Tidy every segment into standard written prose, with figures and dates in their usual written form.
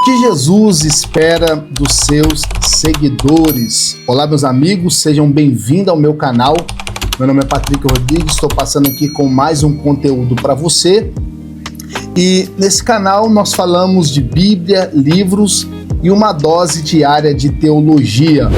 que Jesus espera dos seus seguidores? Olá, meus amigos, sejam bem-vindos ao meu canal. Meu nome é Patrick Rodrigues, estou passando aqui com mais um conteúdo para você. E nesse canal nós falamos de Bíblia, livros e uma dose diária de teologia.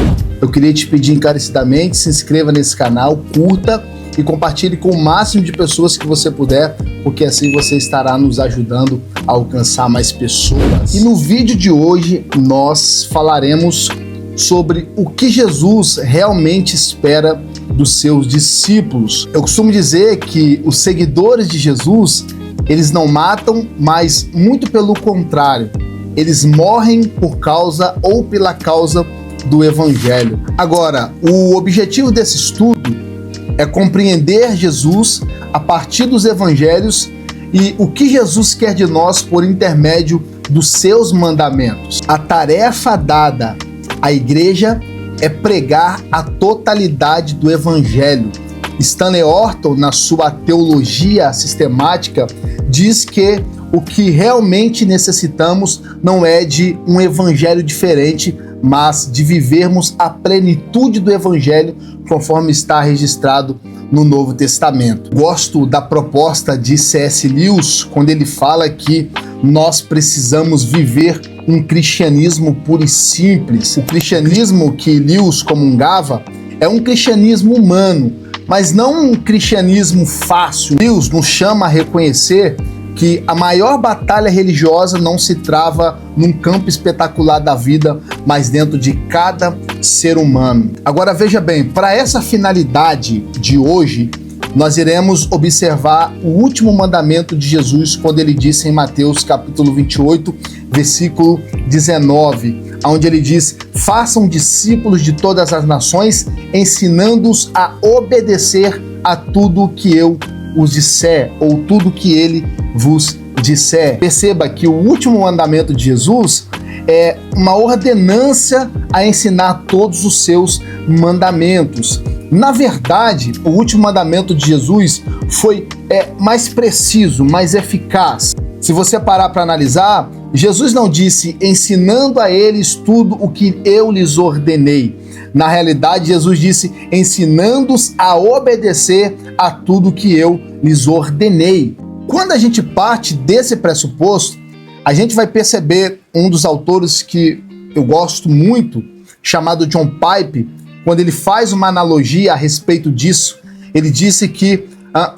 Eu queria te pedir encarecidamente, se inscreva nesse canal, curta e compartilhe com o máximo de pessoas que você puder, porque assim você estará nos ajudando a alcançar mais pessoas. E no vídeo de hoje nós falaremos sobre o que Jesus realmente espera dos seus discípulos. Eu costumo dizer que os seguidores de Jesus, eles não matam, mas muito pelo contrário, eles morrem por causa ou pela causa do Evangelho. Agora, o objetivo desse estudo é compreender Jesus a partir dos Evangelhos e o que Jesus quer de nós por intermédio dos seus mandamentos. A tarefa dada à igreja é pregar a totalidade do Evangelho. Stanley Orton, na sua teologia sistemática, diz que o que realmente necessitamos não é de um evangelho diferente, mas de vivermos a plenitude do evangelho conforme está registrado no Novo Testamento. Gosto da proposta de C.S. Lewis quando ele fala que nós precisamos viver um cristianismo puro e simples. O cristianismo que Lewis comungava é um cristianismo humano, mas não um cristianismo fácil. Lewis nos chama a reconhecer que a maior batalha religiosa não se trava num campo espetacular da vida, mas dentro de cada ser humano. Agora veja bem, para essa finalidade de hoje, nós iremos observar o último mandamento de Jesus quando ele disse em Mateus capítulo 28, versículo 19, onde ele diz: façam discípulos de todas as nações, ensinando-os a obedecer a tudo que eu os disser, ou tudo que ele vos disser. Perceba que o último mandamento de Jesus é uma ordenança a ensinar todos os seus mandamentos. Na verdade, o último mandamento de Jesus foi mais preciso, mais eficaz. Se você parar para analisar, Jesus não disse ensinando a eles tudo o que eu lhes ordenei. Na realidade, Jesus disse ensinando-os a obedecer a tudo que eu lhes ordenei. Quando a gente parte desse pressuposto, a gente vai perceber um dos autores que eu gosto muito, chamado John Piper, quando ele faz uma analogia a respeito disso. Ele disse que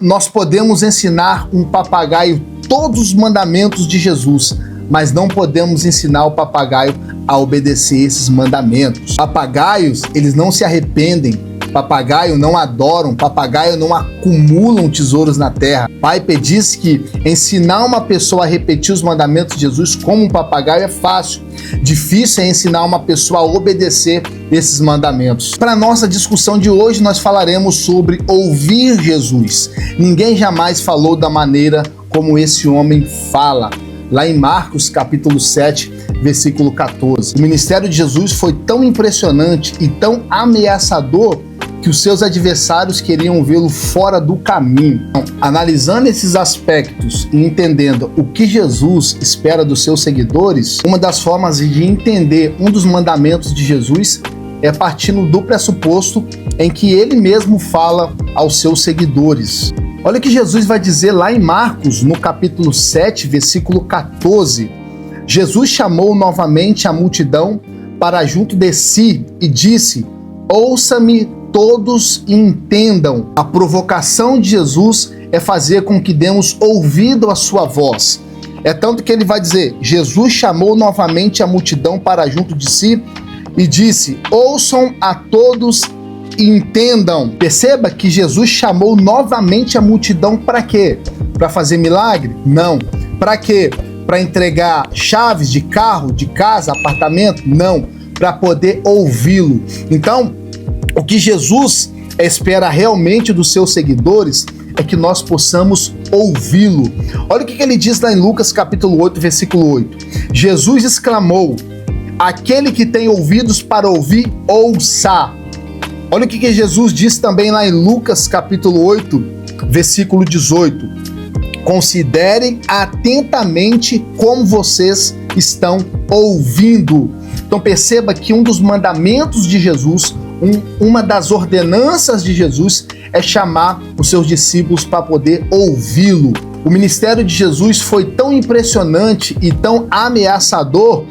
nós podemos ensinar um papagaio todos os mandamentos de Jesus, mas não podemos ensinar o papagaio a obedecer esses mandamentos. Papagaios, eles não se arrependem, papagaio não adoram, papagaio não acumulam tesouros na terra. Piper diz que ensinar uma pessoa a repetir os mandamentos de Jesus como um papagaio é fácil. Difícil é ensinar uma pessoa a obedecer esses mandamentos. Para nossa discussão de hoje, nós falaremos sobre ouvir Jesus. Ninguém jamais falou da maneira como esse homem fala. Lá em Marcos capítulo 7, versículo 14. O ministério de Jesus foi tão impressionante e tão ameaçador que os seus adversários queriam vê-lo fora do caminho. Então, analisando esses aspectos e entendendo o que Jesus espera dos seus seguidores, uma das formas de entender um dos mandamentos de Jesus é partindo do pressuposto em que ele mesmo fala aos seus seguidores. Olha o que Jesus vai dizer lá em Marcos, no capítulo 7, versículo 14. Jesus chamou novamente a multidão para junto de si e disse: ouça-me todos e entendam. A provocação de Jesus é fazer com que demos ouvido à sua voz. É tanto que ele vai dizer: Jesus chamou novamente a multidão para junto de si e disse: ouçam a todos e entendam. Perceba que Jesus chamou novamente a multidão para quê? Para fazer milagre? Não. Para quê? Para entregar chaves de carro, de casa, apartamento? Não. Para poder ouvi-lo. Então, o que Jesus espera realmente dos seus seguidores é que nós possamos ouvi-lo. Olha o que ele diz lá em Lucas capítulo 8, versículo 8. Jesus exclamou: aquele que tem ouvidos para ouvir, ouça. Olha o que Jesus diz também lá em Lucas capítulo 8, versículo 18. Considerem atentamente como vocês estão ouvindo. Então perceba que um dos mandamentos de Jesus, uma das ordenanças de Jesus é chamar os seus discípulos para poder ouvi-lo. O ministério de Jesus foi tão impressionante e tão ameaçador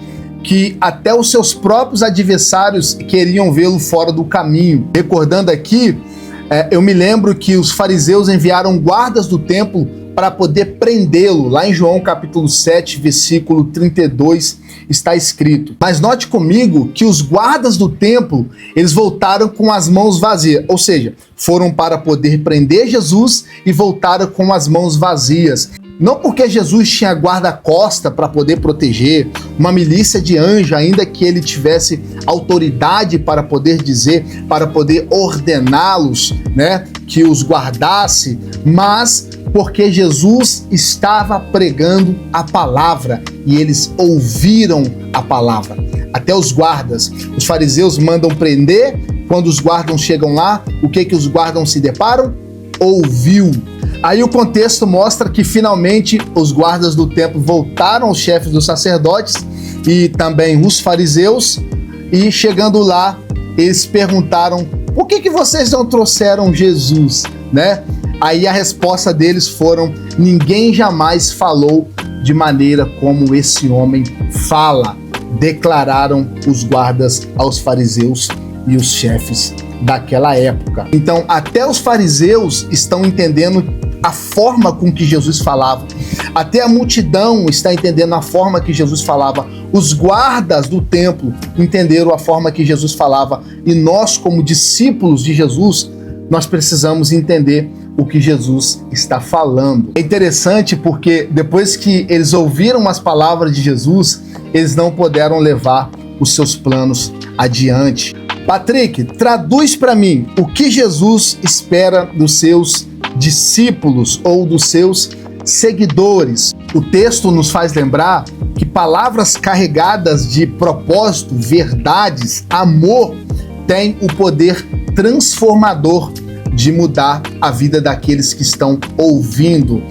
que até os seus próprios adversários queriam vê-lo fora do caminho. Recordando aqui, eu me lembro que os fariseus enviaram guardas do templo para poder prendê-lo. Lá em João capítulo 7, versículo 32, está escrito. Mas note comigo que os guardas do templo, eles voltaram com as mãos vazias, ou seja, foram para poder prender Jesus e voltaram com as mãos vazias. Não porque Jesus tinha guarda-costa para poder proteger, uma milícia de anjos, ainda que ele tivesse autoridade para poder dizer, para poder ordená-los, né, que os guardasse, mas porque Jesus estava pregando a palavra e eles ouviram a palavra. Até os guardas, os fariseus mandam prender, quando os guardas chegam lá, o que os guardas se deparam? Ouviu. Aí o contexto mostra que finalmente os guardas do templo voltaram aos chefes dos sacerdotes e também os fariseus, e chegando lá, eles perguntaram: por que vocês não trouxeram Jesus, né? Aí a resposta deles foram: ninguém jamais falou de maneira como esse homem fala, declararam os guardas aos fariseus e os chefes daquela época. Então até os fariseus estão entendendo a forma com que Jesus falava, até a multidão está entendendo a forma que Jesus falava, os guardas do templo entenderam a forma que Jesus falava, e nós, como discípulos de Jesus, nós precisamos entender o que Jesus está falando. É interessante porque depois que eles ouviram as palavras de Jesus, eles não puderam levar os seus planos adiante. Patrick, traduz para mim o que Jesus espera dos seus discípulos ou dos seus seguidores. O texto nos faz lembrar que palavras carregadas de propósito, verdades, amor, têm o poder transformador de mudar a vida daqueles que estão ouvindo.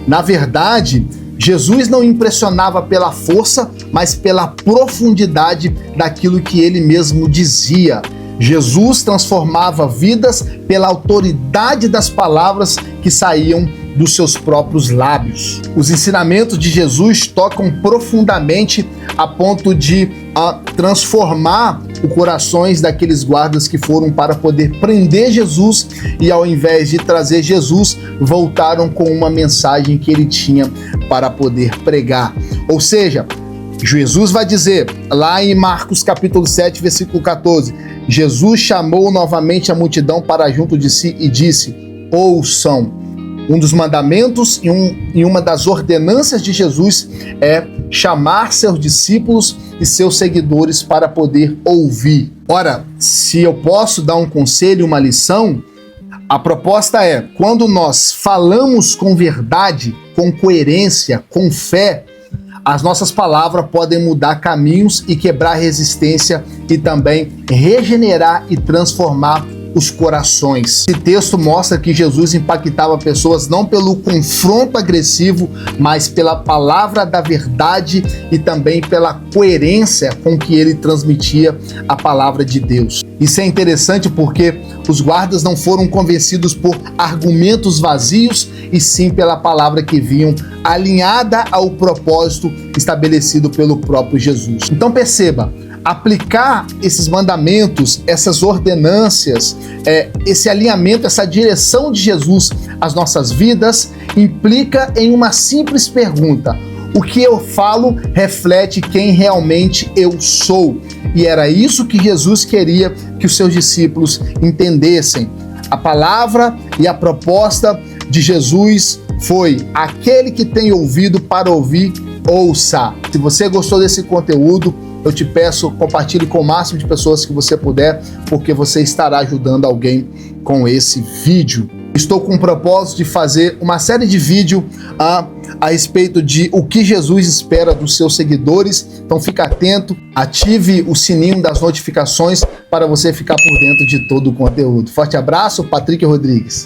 Na verdade, Jesus não impressionava pela força, mas pela profundidade daquilo que ele mesmo dizia. Jesus transformava vidas pela autoridade das palavras que saíam dos seus próprios lábios. Os ensinamentos de Jesus tocam profundamente a ponto de transformar os corações daqueles guardas que foram para poder prender Jesus e, ao invés de trazer Jesus, voltaram com uma mensagem que ele tinha para poder pregar. Ou seja, Jesus vai dizer, lá em Marcos capítulo 7, versículo 14, Jesus chamou novamente a multidão para junto de si e disse: ouçam. Um dos mandamentos e uma das ordenanças de Jesus é chamar seus discípulos e seus seguidores para poder ouvir. Ora, se eu posso dar um conselho, uma lição, a proposta é: quando nós falamos com verdade, com coerência, com fé, as nossas palavras podem mudar caminhos e quebrar resistência e também regenerar e transformar os corações. Esse texto mostra que Jesus impactava pessoas não pelo confronto agressivo, mas pela palavra da verdade e também pela coerência com que ele transmitia a palavra de Deus. Isso é interessante porque os guardas não foram convencidos por argumentos vazios, e sim pela palavra que vinham alinhada ao propósito estabelecido pelo próprio Jesus. Então perceba, aplicar esses mandamentos, essas ordenâncias, esse alinhamento, essa direção de Jesus às nossas vidas, implica em uma simples pergunta: o que eu falo reflete quem realmente eu sou? E era isso que Jesus queria que os seus discípulos entendessem. A palavra e a proposta de Jesus foi: aquele que tem ouvido para ouvir, ouça. Se você gostou desse conteúdo, eu te peço, compartilhe com o máximo de pessoas que você puder, porque você estará ajudando alguém com esse vídeo. Estou com o propósito de fazer uma série de vídeos a respeito de o que Jesus espera dos seus seguidores. Então fica atento, ative o sininho das notificações para você ficar por dentro de todo o conteúdo. Forte abraço, Patrick Rodrigues.